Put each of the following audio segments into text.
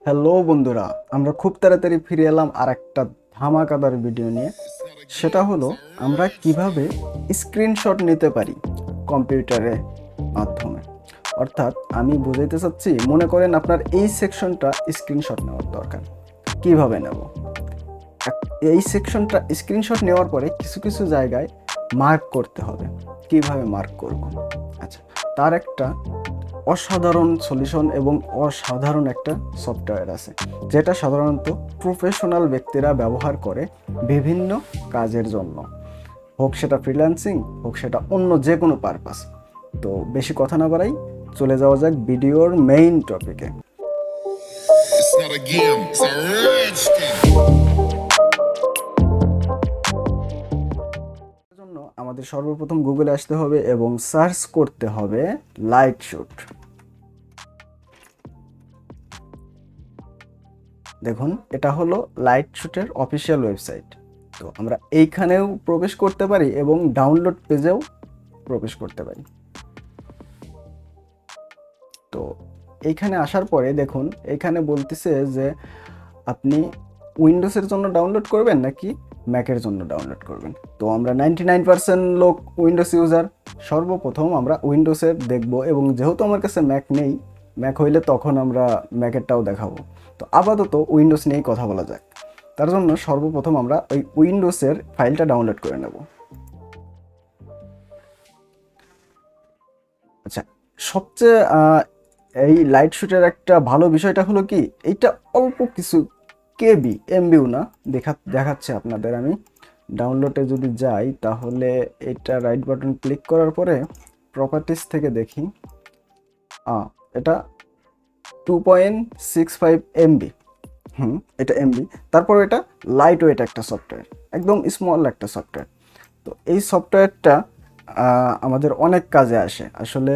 Hello বন্ধুরা, আমরা খুব তাড়াতাড়ি ফিরে এলাম আর একটা ধামাকাদার ভিডিও নিয়ে। সেটা হলো আমরা কিভাবে স্ক্রিনশট নিতে পারি কম্পিউটারের মাধ্যমে। অর্থাৎ আমি বুঝাইতে চাচ্ছি, মনে করেন আপনার এই সেকশনটা স্ক্রিনশট নেওয়ার দরকার। কিভাবে নেব? এই সেকশনটা স্ক্রিনশট নেওয়ার পরে কিছু কিছু জায়গায় মার্ক করতে হবে। কিভাবে মার্ক করব? আচ্ছা, তার একটা অসাধারণ সলিউশন এবং অসাধারণ একটা সফটওয়্যার আছে, যেটা সাধারণত প্রফেশনাল ব্যক্তিরা ব্যবহার করে বিভিন্ন কাজের জন্য, হোক সেটা ফ্রিল্যান্সিং, হোক সেটা অন্য যে কোনো পারপাস। তো বেশি কথা না বাড়াই, চলে যাওয়া যাক ভিডিওর মেইন টপিকে। It's not a game, it's a rich thing. জন্য আমাদের সর্বপ্রথম গুগলে আসতে হবে এবং সার্চ করতে হবে লাইটশুট। দেখুন, এটা হলো লাইটশুটের অফিসিয়াল ওয়েবসাইট। তো আমরা এইখানেও প্রবেশ করতে পারি এবং ডাউনলোড পেজেও প্রবেশ করতে পারি। তো এইখানে আসার পরে দেখুন, এখানে বলতেছে যে আপনি উইন্ডোজের জন্য ডাউনলোড করবেন নাকি ম্যাকের জন্য ডাউনলোড করবেন। তো আমরা 99% লোক উইন্ডোজ ইউজার, সর্বপ্রথম আমরা উইন্ডোজের দেখব, এবং যেহেতু আমার কাছে ম্যাক নেই, ম্যাক হইলে তখন আমরা ম্যাকেরটাও দেখাবো। তো আপাতত উইন্ডোজ নিয়েই কথা বলা যাক। তার জন্য সর্বপ্রথম আমরা ওই উইন্ডোজের ফাইলটা ডাউনলোড করে নেব। আচ্ছা, সবচেয়ে এই লাইটশুটের একটা ভালো বিষয়টা হলো কি, এইটা অল্প কিছু কেবি, এমবিও না। দেখাচ্ছে আপনাদের। আমি ডাউনলোডে যদি যাই, তাহলে এটা রাইট বাটন ক্লিক করার পরে প্রপার্টিস থেকে দেখি, এটা 2.65 এমবি। এটা এমবি। তারপর এটা লাইট ওয়েট একটা সফটওয়্যার, একদম স্মল একটা সফটওয়্যার। তো এই সফটওয়্যারটা আমাদের অনেক কাজে আসে। আসলে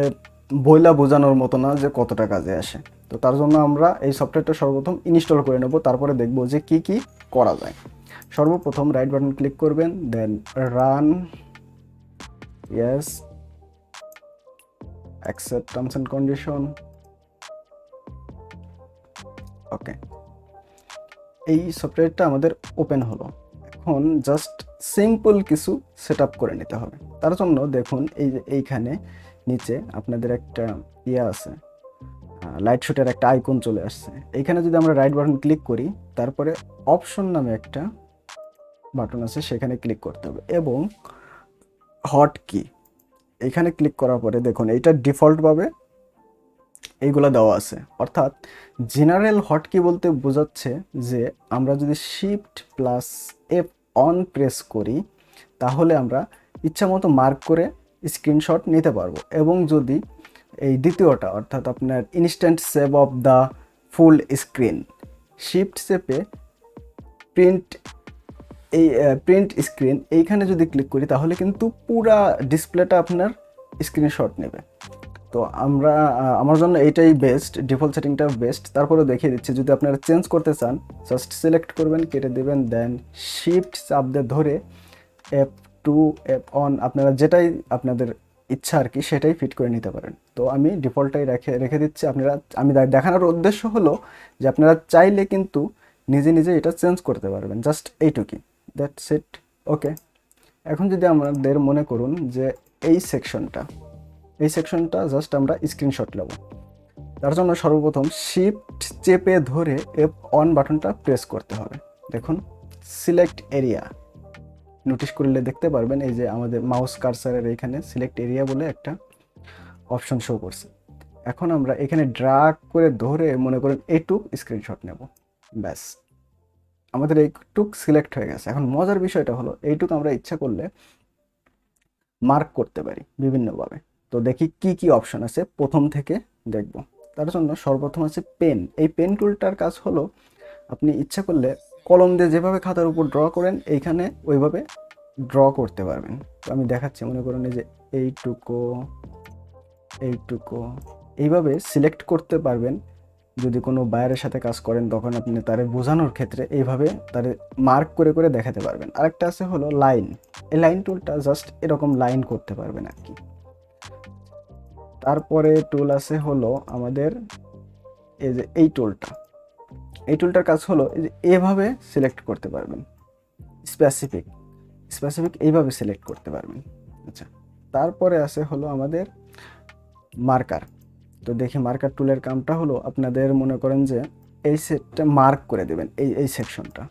বইলা বোঝানোর মতো না যে কতটা কাজে আসে। তো তার জন্য আমরা এই সফটওয়্যারটা সর্বপ্রথম ইনস্টল করে নেব, তারপরে দেখব যে কি কি করা যায়। সর্বপ্রথম রাইট বাটন ক্লিক করবেন, then run, yes, accept terms and condition, okay. এই সফটওয়্যারটা আমাদের ওপেন হলো। এখন জাস্ট সিম্পল কিছু সেট আপ করে নিতে হবে। তার জন্য দেখুন, এই যে এইখানে নিচে আপনাদের একটা আছে, লাইটশুটের একটা আইকন চলে আসছে। এইখানে যদি আমরা রাইট বাটন ক্লিক করি, তারপরে অপশন নামে একটা বাটন আছে, সেখানে ক্লিক করতে হবে এবং হট কি এখানে ক্লিক করার পরে দেখুন, এইটা ডিফল্টভাবে এইগুলো দেওয়া আছে। অর্থাৎ জেনারেল হটকি বলতে বোঝাচ্ছে যে আমরা যদি shift plus F on press করি, তাহলে আমরা ইচ্ছামতো মার্ক করে স্ক্রিনশট নিতে পারবো। এবং যদি এই দ্বিতীয়টা, অর্থাৎ আপনার instant save of the full screen, shift চেপে প্রিন্ট, এই প্রিন্ট স্ক্রিন এইখানে যদি ক্লিক করি, তাহলে কিন্তু পুরা ডিসপ্লেটা আপনার স্ক্রিনশট নেবে। তো আমার জন্য এইটাই বেস্ট, ডিফল্ট সেটিংটা বেস্ট। তারপরে দেখিয়ে দিচ্ছি, যদি আপনারা চেঞ্জ করতে চান, জাস্ট সিলেক্ট করবেন, কেটে দেবেন, দেন শিফট চাপ দিয়ে ধরে F2 F অন, আপনারা যেটাই আপনাদের ইচ্ছা আর কি সেটাই ফিট করে নিতে পারেন। তো আমি ডিফল্টটাই রেখে দিচ্ছি। আমি দেখানোর উদ্দেশ্য হলো যে আপনারা চাইলে কিন্তু নিজে নিজে এটা চেঞ্জ করতে পারবেন, জাস্ট এইটুকুই, দ্যাটস ইট, ওকে। এখন যদি আমাদের মনে করুন যে এই সেকশনটা জাস্ট আমরা স্ক্রিনশট নেব, তার জন্য সর্বপ্রথম শিফট চেপে ধরে এফ অন বাটনটা প্রেস করতে হবে। দেখুন, সিলেক্ট এরিয়া, নোটিশ করলে দেখতে পারবেন এই যে আমাদের মাউস কার্সারের এইখানে সিলেক্ট এরিয়া বলে একটা অপশন শো করছে। এখন আমরা এখানে ড্র্যাগ করে ধরে মনে করেন এইটুক স্ক্রিনশট নেব, ব্যাস আমাদের এইটুক সিলেক্ট হয়ে গেছে। এখন মজার বিষয়টা হলো, এইটুক আমরা ইচ্ছা করলে মার্ক করতে পারি বিভিন্নভাবে। তো দেখি কি কি অপশন আছে, প্রথম থেকে দেখব। তার জন্য সর্বপ্রথম আছে পেন। এই পেন টুলটার কাজ হলো, আপনি ইচ্ছা করলে কলম দিয়ে যেভাবে খাতার উপর ড্র করেন, এইখানে ওইভাবে ড্র করতে পারবেন। তো আমি দেখাচ্ছি, মনে করুন এই যে এইটুকু এইভাবে সিলেক্ট করতে পারবেন। যদি কোনো বায়ারের সাথে কাজ করেন, তখন আপনি তারে বোঝানোর ক্ষেত্রে এইভাবে তারে মার্ক করে করে দেখাতে পারবেন। আরেকটা আছে হলো লাইন। এই লাইন টুলটা জাস্ট এরকম লাইন করতে পারবেন আর কি। তারপরে টুল আছে হলো আমাদের এই যে এই টুলটা, এই টুলটার কাজ হলো এই যে এভাবে সিলেক্ট করতে পারবেন, স্পেসিফিক এইভাবে সিলেক্ট করতে পারবেন। আচ্ছা, তারপরে আছে হলো আমাদের মার্কার। তো দেখি মার্কার টুলের কামটা হলো আপনাদের মনে করেন যে এই সেটটা মার্ক করে দেবেন, এই সেকশনটা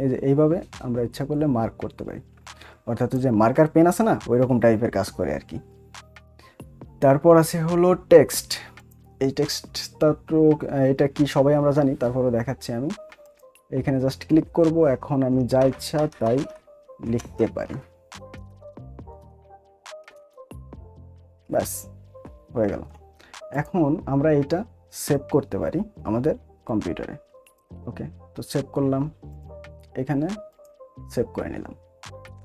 এই যে এইভাবে আমরা ইচ্ছা করলে মার্ক করতে পারি, অর্থাৎ যে মার্কার পেন আছে না ওই রকম টাইপের কাজ করে আর কি। তারপর আছে হলো টেক্সট। এই টেক্সটটা তো এটা কি সবাই আমরা জানি, তারপরও দেখাচ্ছি আমি। এখানে জাস্ট ক্লিক করব, এখন আমি যা ইচ্ছা তাই লিখতে পারি, ব্যাস হয়ে গেল। এখন আমরা এটা সেভ করতে পারি আমাদের কম্পিউটারে। ওকে, তো সেভ করলাম, এখানে সেভ করে নিলাম।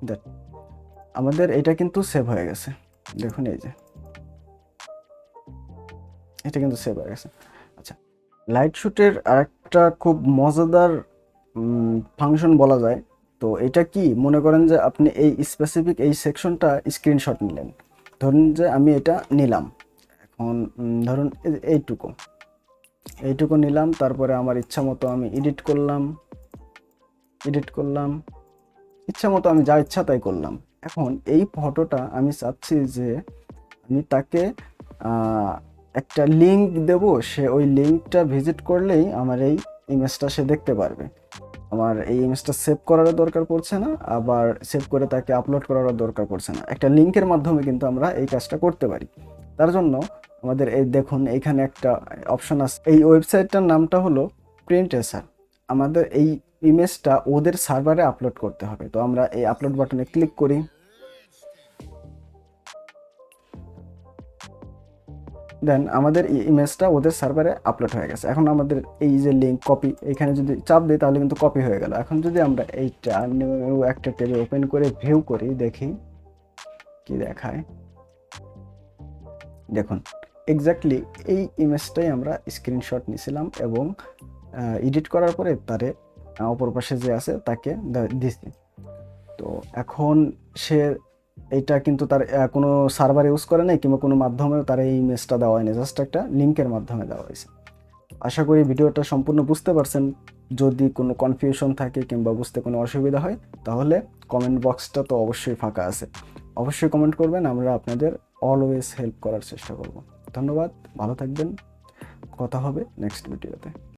দেখ আমাদের এটা কিন্তু সেভ হয়ে গেছে, দেখুন এই যে এটা কিন্তু সেভ হয়ে গেছে। আচ্ছা, লাইট শুটের আরেকটা খুব মজাদার ফাংশন বলা যায়। তো এটা কি মনে করেন যে আপনি এই স্পেসিফিক এই সেকশনটা স্ক্রিনশট নিলেন, ধরুন যে আমি এটা নিলাম, এখন ধরুন এইটুকু নিলাম, তারপরে আমার ইচ্ছা মতো আমি এডিট করলাম, ইচ্ছা মতো আমি যা ইচ্ছা তাই করলাম। এখন এই ফটোটা আমি চাচ্ছি যে আমি তাকে একটা লিঙ্ক দেব, সে ওই লিঙ্কটা ভিজিট করলেই আমার এই ইমেজটা সে দেখতে পারবে। আমার এই ইমেজটা সেভ করারও দরকার পড়ছে না, আবার সেভ করে তাকে আপলোড করারও দরকার পড়ছে না। একটা লিঙ্কের মাধ্যমে কিন্তু আমরা এই কাজটা করতে পারি। তার জন্য আমাদের এই দেখুন এইখানে একটা অপশন আছে, এই ওয়েবসাইটটার নামটা হলো প্রিন্টএসার। আমাদের এই ইমেজটা ওদের সার্ভারে আপলোড করতে হবে, তো আমরা এই আপলোড বাটনে ক্লিক করি। দেন আমাদের ইমেজটা ওদের সার্ভারে আপলোড হয়ে গেছে। এখন আমাদের এই যে লিঙ্ক কপি, এখানে যদি চাপ দিই তাহলে কিন্তু কপি হয়ে গেল। এখন যদি আমরা এইটা নিউ একটা ট্যাবে ওপেন করে ভিউ করি, দেখি কি দেখায়। দেখুন এক্স্যাক্টলি এই ইমেজটাই আমরা স্ক্রিনশট নিয়েছিলাম এবং এডিট করার পরে তারে অপর পাশে যে আছে তাকে দিছি। তো এখন সে এইটা কিন্তু তার কোনো সার্ভার ইউজ করে নাই কিংবা কোনো মাধ্যমেও তার এই ইমেজটা দেওয়া হয়নি, জাস্ট একটা লিঙ্কের মাধ্যমে দেওয়া হয়েছে। আশা করি ভিডিওটা সম্পূর্ণ বুঝতে পারছেন। যদি কোনো কনফিউশন থাকে কিংবা বুঝতে কোনো অসুবিধা হয় তাহলে কমেন্ট বক্সটা তো অবশ্যই ফাঁকা আছে, অবশ্যই কমেন্ট করবেন, আমরা আপনাদের অলওয়েজ হেল্প করার চেষ্টা করব। ধন্যবাদ, ভালো থাকবেন, কথা হবে নেক্সট ভিডিওতে।